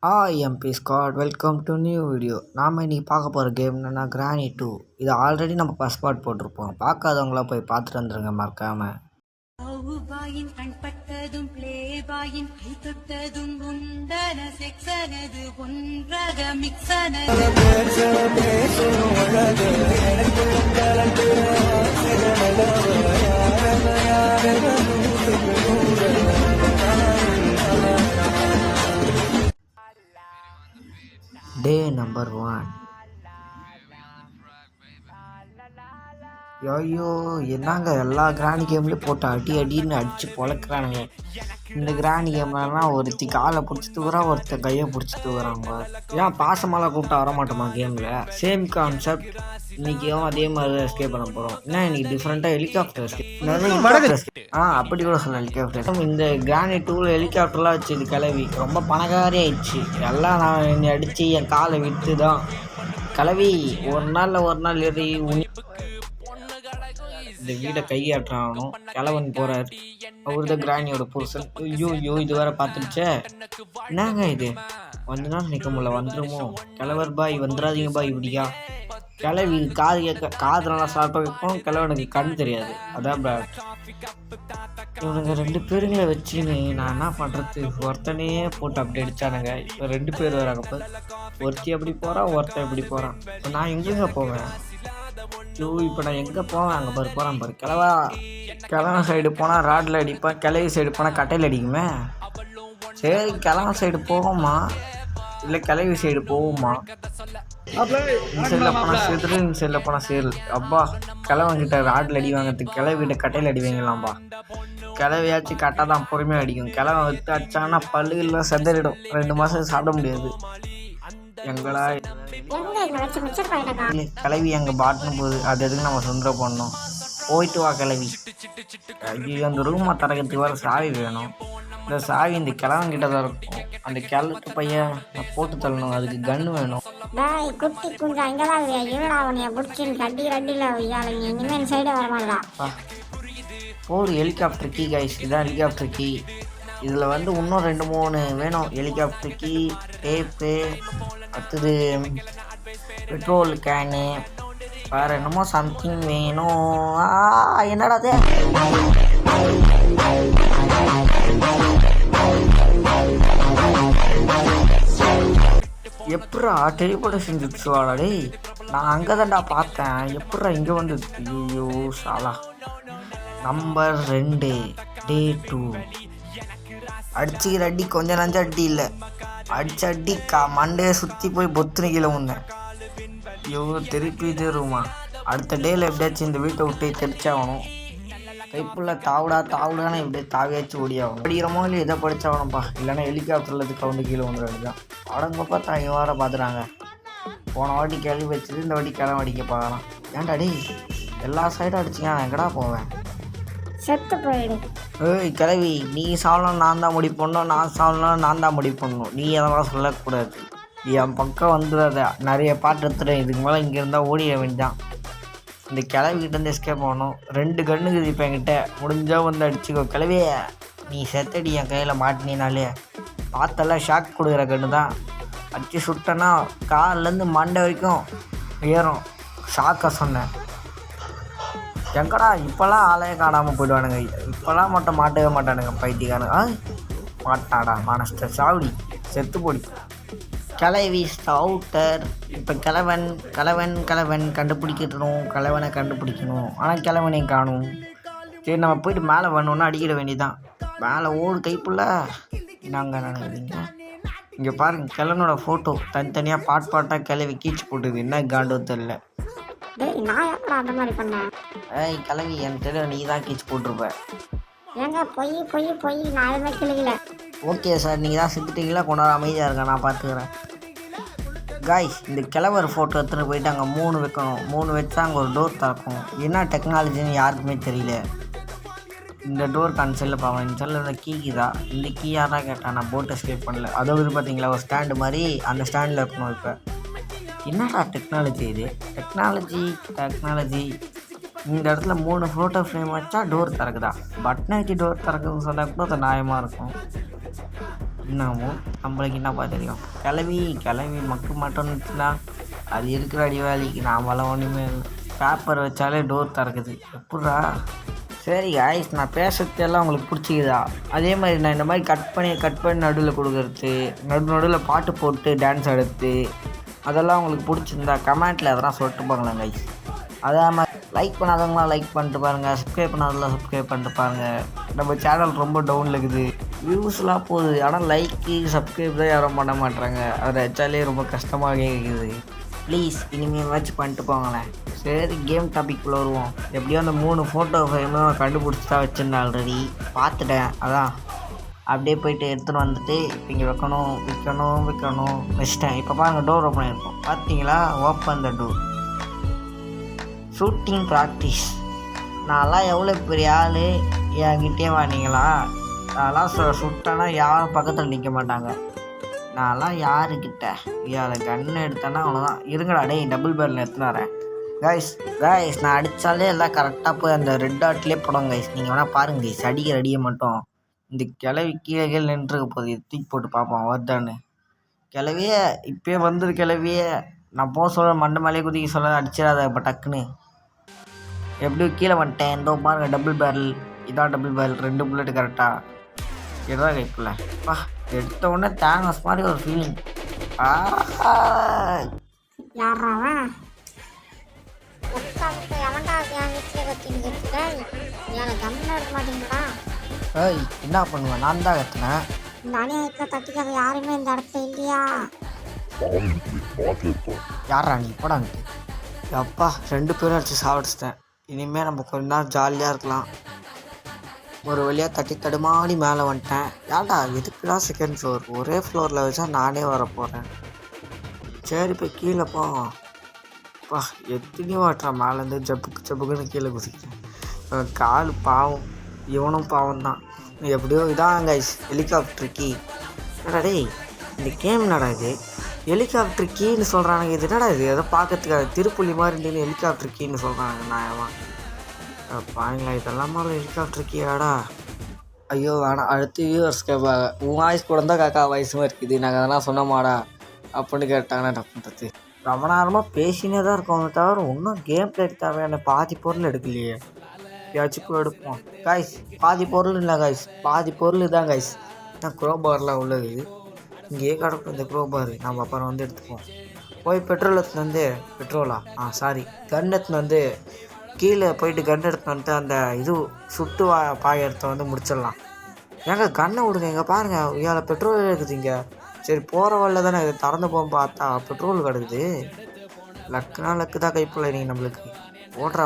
Hi MP Scott, welcome to new video. நாம் இன்றைக்கி பார்க்க போகிற கேம் என்னென்னா கிரானி 2. இது ஆல்ரெடி நம்ம ஃபர்ஸ்ட் பார்ட் போட்டிருப்போம். பார்க்காதவங்களாம் போய் பார்த்துட்டு வந்துருங்க மறக்காமல். கண்பட்டதும் பிளேபாயின் கை தொட்டதும் உண்டன செக்ஸனது ஒன்றக மிக்ஸனது டே நம்பர் 1. ஐயோ என்னங்க எல்லா கிராணி கேம்லேயும் போட்டு அடின்னு அடித்து பொழக்கிறானுங்க. இந்த கிராணி கேம்லாம் ஒருத்தி காலை பிடிச்சி தூக்குறான், ஒருத்தர் கையை பிடிச்சி தூக்குறாங்க. ஏன் பாசமாலாம் கூப்பிட்டா வரமாட்டோமா கேமில்? Same concept. இன்றைக்கும் அதே மாதிரி தான் எஸ்கேப் பண்ண போகிறோம். ஏன்னா இன்றைக்கி டிஃப்ரெண்ட்டாக ஹெலிகாப்டர் எஸ்கேப். அப்படி கூட சொல்லலாம் ஹெலிகாப்டர். இந்த கிரானி 2ல் ஹெலிகாப்டர்லாம் வச்சு இது கிளவி ரொம்ப பணக்காரி ஆயிடுச்சு. எல்லாம் நான் என்னை அடித்து என் காலை விட்டு தான் கிளவி ஒரு நாள் ஏறி இந்த வீடை கையாற்றானும். கிழவன் போறார், அவரு தான் கிராணியோட புருஷன். ஐயோ இது வேற பார்த்துருச்சே, என்னங்க இது? கொஞ்ச நாள் நிற்க முடியல, வந்துடுமோ? கிழவர் பாய் வந்துடாதீங்க பாய். இப்படியா கிளவி காது கேட்க காது நல்லா சாப்பிட்டா வைக்கும், கிழவனுக்கு கண் தெரியாது. அதான் இவனுங்க 2 பேருங்களை வச்சுன்னு நான் என்ன பண்ணுறது? ஒருத்தனே போட்டு அப்படி அடித்தானுங்க. இப்போ 2 பேர் வராங்க. இப்போ ஒருத்தி அப்படி போகிறான், ஒருத்தன் இப்படி போகிறான். இப்போ நான் எங்கேங்க போவேன்? இப்போ நான் எங்கே போவேன்? அங்கே போகிறான் பாரு. கிழவன் சைடு போனால் ராட்டில் அடிப்பேன், கிளவி சைடு போனால் கட்டையில் அடிக்குமே. சரி கிழவன் சைடு போகுமா இல்லை கிளவி சைடு போகுமா? இந்த சைடில் போனால் சேரு, இந்த சைடில் போனால் சேரு. அப்பா கிழவங்கிட்ட ராட்டில் அடி வாங்கிறதுக்கு கிளவிகிட்ட கட்டையில் அடி வாங்கலாம்ப்பா. கிளவியாச்சும் கட்டாக தான் பொறுமையாக அடிக்கும். கிழவன் விட்டு அடிச்சாங்கன்னா பல்லுலாம் செதறிடும். 2 மாதம் சாப்பிட முடியாது. எங்களா கிளவி அங்கே பாட்டுன்னு போகுது, அது எதுக்கு நம்ம சுந்தரம் பண்ணோம்? போயிட்டு வா கிளவி. ஐயோ அந்த ரூமை திறக்கிறதுக்கு வேறு சாவி வேணும். இந்த சாவி இந்த கிழவங்கிட்ட தான் இருக்கும். அந்த கிழட்டு பையன் போட்டு தள்ளணும், அதுக்கு கன்று வேணும். போடு ஹெலிகாப்டர் கீ கைஸ், இதுதான் ஹெலிகாப்டர் கீ. இதில் வந்து இன்னும் 2-3 வேணும். ஹெலிகாப்டர் கீ, டேப்பு, அடுத்தது பெட்ரோல் கேனு, வேறு என்னமோ சம்திங் வேணும். என்னடா அது? எப்படா டெலிபோர்டேஷன் செஞ்சுவாடா டேய்? நான் அங்கே தான்டா பார்த்தேன். எப்படா இங்கே வந்து? ஐயோ சாலா. நம்பர் 2 டே 2. அடிச்சுக்கிற அடி கொஞ்சம் நஞ்ச அடி இல்லை, அடிச்ச அடி மண்டையை சுற்றி போய் பொத்துன கீழே வந்தேன். ஐயோ திருப்பி தருமா? அடுத்த டேயில் எப்படியாச்சும் இந்த வீட்டை விட்டு தெரிச்சாகணும். கைப்புள்ள தாவுடான்னு எப்படியே தாவியாச்சும் ஓடியாகணும். படிக்கிறமோ இல்லை எதை படித்தாகணும்ப்பா, இல்லைன்னா ஹெலிகாப்டரில் இது கவுண்டு கீழே வந்துடுறது தான். அடங்க பார்த்தா இவன் வேறு பார்த்துறாங்க. போன வாட்டி கேள்வி வச்சுட்டு இந்த வாட்டி கிளம்ப அடிக்க பார்க்கலாம். ஏன்டா டேய் எல்லா சைடும் அடிச்சிங்க, நான் எங்கடா போவேன்? செத்து போயிடு. ஏய் கிளவி, நீ சாவலாம் நான் தான் முடிவு பண்ணணும், நான் சாவலாம் நான் தான் முடிவு பண்ணணும். நீ அதெல்லாம் சொல்லக்கூடாது. என் பக்கம் வந்துடாத. நிறைய பாட்டு எடுத்துட்டேன். இதுக்கு மேலே இங்கே இருந்தால் ஓடிட வேண்டியதான். இந்த கிளவிக்கிட்டேருந்து எஸ்கேப் ஆகணும். 2 கண்ணுக்கு இப்போ என்கிட்ட முடிஞ்சால் வந்து அடிச்சுக்கோ. கிளவியே நீ செத்தடி என் கையில் மாட்டினாலே. பார்த்தெல்லாம் ஷாக் கொடுக்குற கண்ணு தான். அடிச்சு சுட்டேன்னா கால்லேருந்து மண்டை வரைக்கும் ஏறும். ஷாக்கை சொன்னேன். எங்கடா இப்போல்லாம் ஆளையே காணாமல் போயிடுவானுங்க. இப்போல்லாம் மட்டும் மாட்டவே மாட்டானுங்க பைத்தியக்கானுங்க. மாட்டாடா மனஸ்ட சாவடி செத்து போடி. கிளவி ஸ்டவுட்டர். இப்போ கிழவன் கண்டுபிடிக்கணும். கிழவனை கண்டுபிடிக்கணும். ஆனால் கிழவனையும் காணும். சரி நம்ம போயிட்டு மேலே வேணும்னா அடிக்கிட வேண்டியதான். மேலே ஓடு கைப்புள்ள. நாங்கள் நினைக்கிறீங்க இங்கே பாருங்கள், கிழவனோட ஃபோட்டோ தனித்தனியாக பாட்டாக கிளவி கீச்சு போட்டுது. என்ன காண்டோ தெரியல. ஏய் கிளவி, என் தெரியல நீ தான் கீச்சு போட்டிருப்ப. ஓகே சார், நீங்கள் தான் செத்துட்டீங்களா? கொண்டாட அமைதியாக இருக்கா, நான் பார்த்துக்கிறேன். காய்ஸ் இந்த கிழவர் ஃபோட்டோ எடுத்துகிட்டு போயிட்டு அங்கே 3 வைக்கணும். 3 வச்சா அங்கே ஒரு டோர் திறக்கும். என்ன டெக்னாலஜின்னு யாருக்குமே தெரியல. இந்த டோர் கன்செல்ல பார்ப்பேன். இந்த செல்லில் இந்த கீக்குதா? இந்த கீ யாரா கேட்டால் நான் போட்டு எஸ்கேப் பண்ணல. அதாவது பார்த்தீங்களா ஒரு ஸ்டாண்டு மாதிரி, அந்த ஸ்டாண்டில் இருக்கணும். இப்போ என்னடா டெக்னாலஜி இது? டெக்னாலஜி இந்த இடத்துல 3 ஃபோட்டோ ஃப்ரேம் வச்சா டோர் திறக்குதா? பட்டனை வச்சு டோர் திறக்குதுன்னு சொன்னால் கூட அது நியாயமாக இருக்கும். இன்னமும் நம்மளுக்கு என்னப்பா தெரியும். கிளவி மக்கு மட்டும்னுச்சுன்னா அது இருக்கிற அடிவாளிக்கு நாமெல்லாம் ஒன்றுமே இல்லை. பேப்பர் வச்சாலே டோர் திறக்குது எப்பட்றா. சரி காய்ஸ், நான் பேசுறதெல்லாம் உங்களுக்கு பிடிச்சிக்குதா? அதே மாதிரி நான் இந்த மாதிரி கட் பண்ணி நடுவில் கொடுக்குறது, நடுவில் பாட்டு போட்டு டான்ஸ் ஆடுறது, அதெல்லாம் உங்களுக்கு பிடிச்சிருந்தா கமெண்ட்டில் அதெல்லாம் சொல்லிட்டு போங்களேன் கைஸ். அதே மாதிரி லைக் பண்ணாதவங்களாம் லைக் பண்ணிட்டு பாருங்கள், சப்ஸ்கிரைப் பண்ணாதெல்லாம் சப்ஸ்கிரைப் பண்ணிட்டு பாருங்கள். நம்ம சேனல் ரொம்ப டவுனில் இருக்குது, வியூஸ்லாம் போகுது, ஆனால் லைக்கு சப்ஸ்கிரைப் தான் யாரும் பண்ண மாட்டாங்க. அதை வச்சாலே ரொம்ப கஷ்டமாக இருக்குது. ப்ளீஸ் இனிமேல் வாட்ச் பண்ணிட்டு போங்களேன். சரி, கேம் டாபிக் வருவோம். எப்படியோ அந்த 3 ஃபோட்டோ ஃப்ரேமும் நான் கண்டுபிடிச்சி தான் வச்சுருந்தேன், ஆல்ரெடி பார்த்துட்டேன். அதான் அப்படியே போயிட்டு எடுத்துகிட்டு வந்துட்டு இப்போ இங்கே வைக்கணும் வச்சிட்டேன். இப்போ பாருங்கள், டோர் ஓப்பன் ஆகிருக்கும் பார்த்தீங்களா? Open the door. Shooting practice. நான்லாம் எவ்வளோ பெரிய ஆள், என்கிட்டே வாங்கிங்களா? நான்லாம் சுட்டேன்னா யாரும் பக்கத்தில் நிற்க மாட்டாங்க. நான்லாம் யாருக்கிட்ட இதில் கன்று எடுத்தேன்னா அவ்வளோதான். இருங்கடா டேய், டபுள் பேரில் எடுத்துன்னு வரேன். கைஸ் நான் அடித்தாலே எல்லாம் கரெக்டாக போய் அந்த ரெட் டாட்லேயே போடும் கைஸ். நீங்கள் வேணால் பாருங்கள் கைஸ், அடிக்கிற அடியை மட்டும். இந்த கிளவி கீழே நின்றுக்க போகுது, தூக்கி போட்டு பார்ப்போம் வருதான்னு. கிளவியே இப்போயே வந்துரு கிளவியே. நான் போக சொல்ல மண்டை மேலேயே குதிக்க சொல்ல அடிச்சிடாத இப்போ டக்குன்னு. எப்படியோ கீழே வந்துட்டேன். இதோ பாருங்கள், டபுள் பேரல். இதான் டபுள் பேரல், 2 புல்லட்டு கரெக்டாக. இதுதான் கைப்பில் பா. எடுத்த உடனே தேங்காஸ் மாதிரி ஒரு ஃபீலிங். ஏய், என்ன பண்ணுவேன்? நான் தான் கத்துனேன். தட்டிக்காத யாருமே இந்த இடத்துல இல்லையா? யாரா நீ? போடாங்க. அப்பா 2 பேரும் அடிச்சு சாப்பிடுச்சிட்டேன். இனிமேல் நம்ம கொஞ்ச நேரம் ஜாலியாக இருக்கலாம். ஒரு வழியாக தட்டி தடுமாடி மேலே வந்துட்டேன். ஏன்டா எதுக்குடா செகண்ட் ஃப்ளோர்? ஒரே ஃப்ளோரில் வச்சா நானே வர போகிறேன். சரி போய் கீழே போப்பா. எத்தனையோ வாட்டுறான் மேலேருந்து ஜப்புக்குன்னு கீழே குதிக்கிறேன். கால் பாவம், இவனும் பாவம் தான். எப்படியோ இதான் கைஸ் ஹெலிகாப்டர் கீ. என்னடா டேய், இந்த கேம் என்னடா இது? ஹெலிகாப்டர் கீன்னு சொல்கிறானுங்க. இது என்னடா இது? எதோ பார்க்கறதுக்காக திருப்புள்ளி மாதிரி இருந்தீங்க ஹெலிகாப்டர் கீன்னு சொல்கிறாங்க. நான் பாருங்களா, இதெல்லாம் ஹெலிகாப்டர் கீயாடா? ஐயோ வேணாம். அடுத்து வியூவர்ஸ் கேட்பாங்க, உன் வாய்ஸ் கூட தான் காக்கா வாய்ஸும் இருக்குது, நாங்கள் அதெல்லாம் சொன்னோமாடா அப்படின்னு கேட்டாங்கன்னா என்ன பண்ணுறது? ரொம்ப நேரமாக பேசினே தான் இருக்கோங்க தவிர இன்னும் கேம் பிளேக்கு தேவையான பாதி பொருள் எடுக்கலையே. யாச்சுக்கும் எடுப்போம் காய்ஸ். பாதி பொருள் இல்லை காய்ஸ், பாதி பொருள் தான் காய்ஸ். தான் குரோபார்லாம் உள்ளது. இங்கேயே கிடக்கும் இந்த குரோபார். நம்ம அப்புறம் வந்து எடுத்துப்போம். போய் பெட்ரோல் எடுத்துன்னு வந்து கன் எடுத்துன்னு வந்து கீழே போயிட்டு கன் எடுத்துன்னு வந்துட்டு அந்த இது சுட்டு பாயத்தை வந்து முடிச்சிடலாம். ஏங்க கன்னை விடுங்க, இங்கே பாருங்கள், இயால பெட்ரோல் இருக்குது இங்கே. சரி போகிற வழில தானே இது திறந்து போக பார்த்தா பெட்ரோல் கிடக்குது. லக்கு தான் கைப்பில்லை நீங்கள் நம்மளுக்கு. ஓடுறா.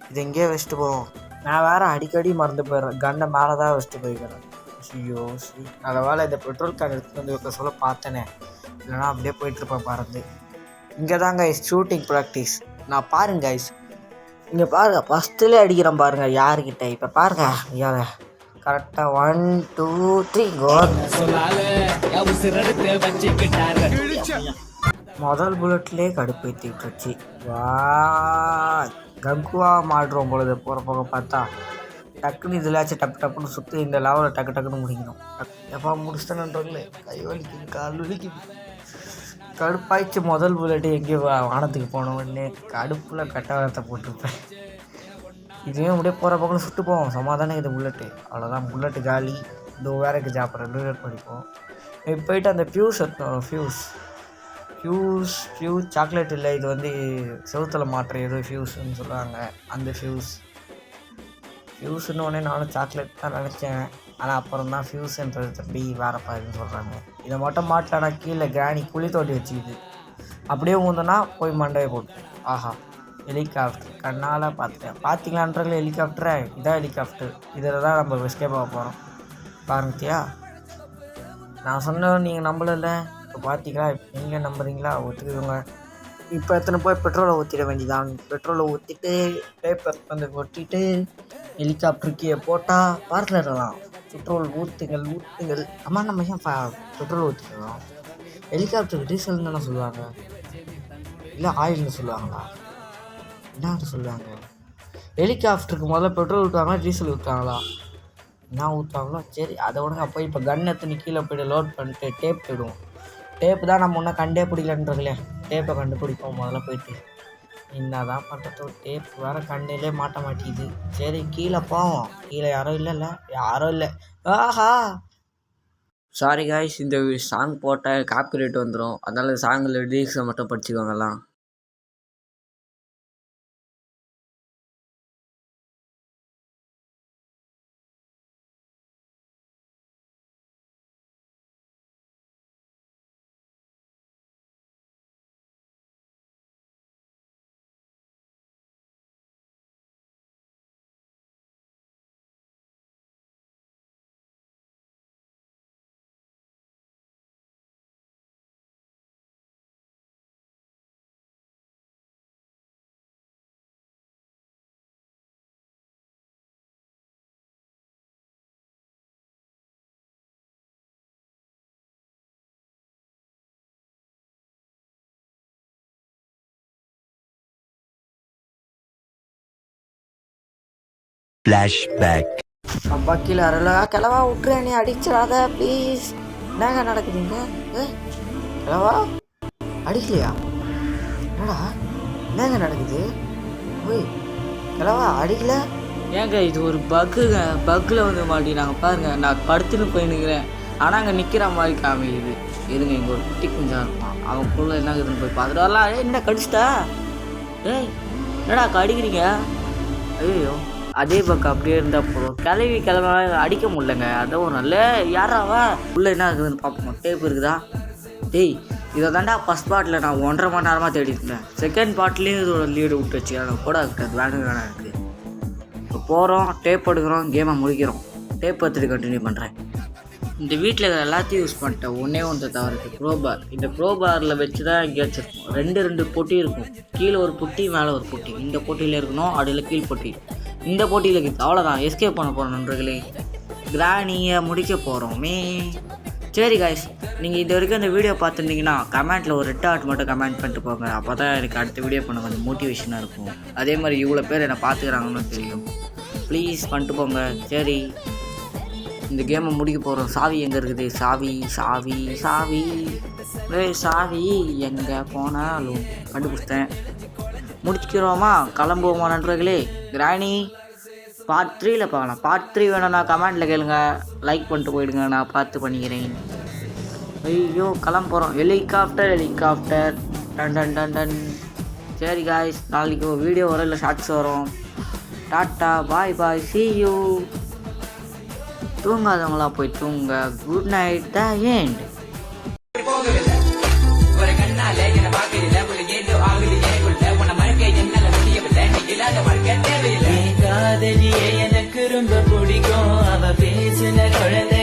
இது எங்கேயே வச்சுட்டு போவோம். நான் வேறு அடிக்கடி மறந்து போயிடுறேன். கன்னை மேலே தான் வச்சுட்டு போய்க்கிறேன். ஐயோ நல்ல வேலை இந்த பெட்ரோல் கேன் எடுத்துகிட்டு வந்து வைக்க சொல்ல பார்த்தேனே, இல்லைனா அப்படியே போயிட்டுருப்பேன் பறந்து. இங்கே தான் கைஸ் ஷூட்டிங் ப்ராக்டிஸ். நான் பாருங்க கைஸ், இங்கே பாருங்கள், ஃபஸ்ட்டுலேயே அடிக்கிறேன் பாருங்கள் யாருக்கிட்ட. இப்போ பாருங்கள் ஐயால கரெக்டாக 1 2 3 முதல் புல்லட்லேயே கடுப்பேற்றிட்டுருச்சு. வா கங்குவா மாடுறோம் பொழுது போகிற பக்கம் பார்த்தா டக்குன்னு இதுலாச்சும் டப்புன்னு சுற்றி இந்த லெவலில் டக்குன்னு முடிக்கணும். எப்போ முடிச்சிட்டேன்ன்றீங்களே, கை வலிக்குது, கால் வலிக்குது, கடுப்பாயிடுச்சு. முதல் புல்லட்டு எங்கேயோ வானத்துக்கு போனோடனே கடுப்பில் கட்டவரத்தை போட்டிருப்பேன். இதுவே அப்படியே போகிற பக்கம் சுட்டு போவோம், சமாதானம் இது புல்லட்டு. அவ்வளோதான், புல்லட்டு காலி. இந்த வேறக்கு சாப்பிட்ற டூரேட் பண்ணிப்போம். இப்போ போயிட்டு அந்த ஃபியூஸ் எடுத்துனோம். ஃபியூஸ் சாக்லேட் இல்லை, இது வந்து செவுத்தில் மாட்டுற ஏதோ ஃபியூஸ்ன்னு சொல்லுவாங்க. அந்த ஃபியூஸ்ன்னு உடனே நானும் சாக்லேட் தான் நினச்சேன். ஆனால் அப்புறம் தான் ஃபியூஸ்ன்றது தம்பி வேறு பாருன்னு சொல்கிறாங்க. இதை மட்டும் மாட்டலனா கீழே கிராணி குழி தோண்டி வச்சுக்கிது. அப்படியே ஊந்தனா போய் மண்டையை போட்டு. ஆஹா ஹெலிகாப்டர் கண்ணால் பார்த்துட்டேன். பார்த்தீங்களான்றதுல ஹெலிகாப்டரை, இதான் ஹெலிகாப்டர். இதில் தான் நம்ம எஸ்கேப் ஆக போகிறோம். பாருங்கத்தியா, நான் சொன்னேன் நீங்கள் நம்பலைல்ல. இப்போ பார்த்தீங்களா, நீங்கள் நம்புறீங்களா? ஒத்துக்குங்க. இப்போ எத்தனை போய் பெட்ரோலை ஊற்றிட வேண்டியதான். பெட்ரோலை ஊற்றிட்டு பேப்பர் வந்து ஒட்டிட்டு ஹெலிகாப்டருக்கே போட்டால் பார்க்கில் இருக்கலாம். பெட்ரோல் ஊற்றுங்கள். அம்மா நம்ம ஏன் பெட்ரோல் ஊற்றிக்கலாம்? ஹெலிகாப்டருக்கு டீசல்னு தானே சொல்லுவாங்க, இல்லை ஆயில்னு சொல்லுவாங்களா? என்ன சொல்லுவாங்க? ஹெலிகாப்டருக்கு முதல்ல பெட்ரோல் ஊற்றுவாங்களா டீசல் ஊற்றுவாங்களா? என்ன ஊற்றுவாங்களோ சரி அதை விடுங்க. போய் இப்போ கன் எடுத்துன்னு கீழே போய்ட்டு லோட் பண்ணிட்டு டேப் போயிடுவோம். டேப்பு தான் நம்ம ஒன்றும் கண்டே பிடிக்கலன்றீங்களே. டேப்பை கண்டுபிடிப்போம் முதல்ல போயிட்டு. என்ன தான் பண்ணுறது, டேப் வேறு கண்ணிலே மாட்ட மாட்டேங்குது. சரி கீழே போவோம். கீழே யாரும் இல்லைல்ல, யாரும் இல்லை. ஆஹா சாரி காய்ஸ், இந்த சாங் போட்டால் காப்பிரைட் வந்துடும். அதனால் சாங்கில் லிரிக்ஸை மட்டும் படிச்சுக்கோங்கலாம். Flashback. அப்பா கீழே அரல கிளவா விட்டுரு, நீ அடிச்சிடாத ப்ளீஸ். என்னங்க நடக்குதுங்க? கிளவா அடிக்கலையா? என்னடா என்னங்க நடக்குது? ஓய் கிளவா அடிக்கல ஏங்க? இது ஒரு பக்குங்க. பக்கில் வந்து மாட்டினாங்க பாருங்க. நான் படுத்துன்னு போயின்னுக்கிறேன், ஆனால் அங்கே நிற்கிற மாதிரி காமிக்குது. இருங்க, இங்கே ஒரு குட்டி குஞ்சா இருப்பான், அவனுக்குள்ளே என்ன இருக்குதுன்னு போய் பார்த்துட்டு வரலாம். என்ன கடிச்சிட்டா? ஏய் என்னடா கடிக்கிறீங்க? ஐயோ அதே பக்கம் அப்படியே இருந்தால் போதும். கிளம்ப அடிக்க முடியலங்க. அதான் ஒரு நல்ல யாராவா உள்ளே என்ன இருக்குதுன்னு பார்ப்போம். டேப் இருக்குதா? டேய் இதை தாண்டா ஃபஸ்ட் பார்ட்டில் நான் 1.5 மணி நேரமாக தேடிட்டு இருந்தேன். செகண்ட் பார்ட்லேயும் இதோட லீடு விட்டு வச்சு அதை கூட இருக்காது. வேணாம் இருக்குது. இப்போ போகிறோம், டேப் எடுக்கிறோம், கேமை முடிக்கிறோம். டேப் எடுத்துட்டு கண்டினியூ பண்ணுறேன். இந்த வீட்டில் இருக்கிற எல்லாத்தையும் யூஸ் பண்ணிட்டேன். ஒன்று தவிர க்ரோபார். இந்த க்ரோபாரில் வச்சு தான் எங்கேயாச்சும் இருக்கும். 2 பொட்டி இருக்கும். கீழே ஒரு பொட்டி, மேலே ஒரு பொட்டி. இந்த பொட்டியில் இருக்கணும், அதில் கீழ் பொட்டி. இந்த போட்டியில் இருக்குது. அவ்வளோதான், எஸ்கேப் பண்ண போகிறோம் நண்பர்களே. கிராணியை முடிக்க போகிறோமே. சரி காய்ஸ், நீங்கள் இது வரைக்கும் இந்த வீடியோ பார்த்துருந்தீங்கன்னா கமெண்ட்டில் ஒரு ரெட் ஹார்ட் மட்டும் கமெண்ட் பண்ணிட்டு போங்க. அப்போ தான் எனக்கு அடுத்த வீடியோ பண்ண கொஞ்சம் மோட்டிவேஷனாக இருக்கும். அதே மாதிரி இவ்வளோ பேர் என்னை பார்த்துக்கிறாங்கன்னு தெரியும். ப்ளீஸ் பண்ணிட்டு போங்க. சரி இந்த கேமை முடிக்க போகிறோம். சாவி எங்கே இருக்குது? சாவி சாவி சாவி சாவி எங்கே போனாலும் கண்டுபிடிச்சிட்டேன். முடிச்சுக்கிறோமா? கிளம்புவோமா நண்பர்களே? கிராணி பார்ட் 3ல் பார்க்கலாம். பார்ட் 3 வேணும்னா கமெண்ட்டில் கேளுங்க, லைக் பண்ணிட்டு போயிடுங்க, நான் பார்த்து பண்ணிக்கிறேன். ஐயோ கிளம்ப போகிறோம். Helicopter done done done done. சரி காய்ஸ், நாளைக்கு ஒரு வீடியோ வரும், இல்லை ஷார்ட்ஸ் வரும். Tata bye bye, see you. தூங்காதவங்களா போய் தூங்க. Good night. The end. காதலியே எனக்கு ரொம்ப பிடிக்கும். அவ பேசுன குழந்தை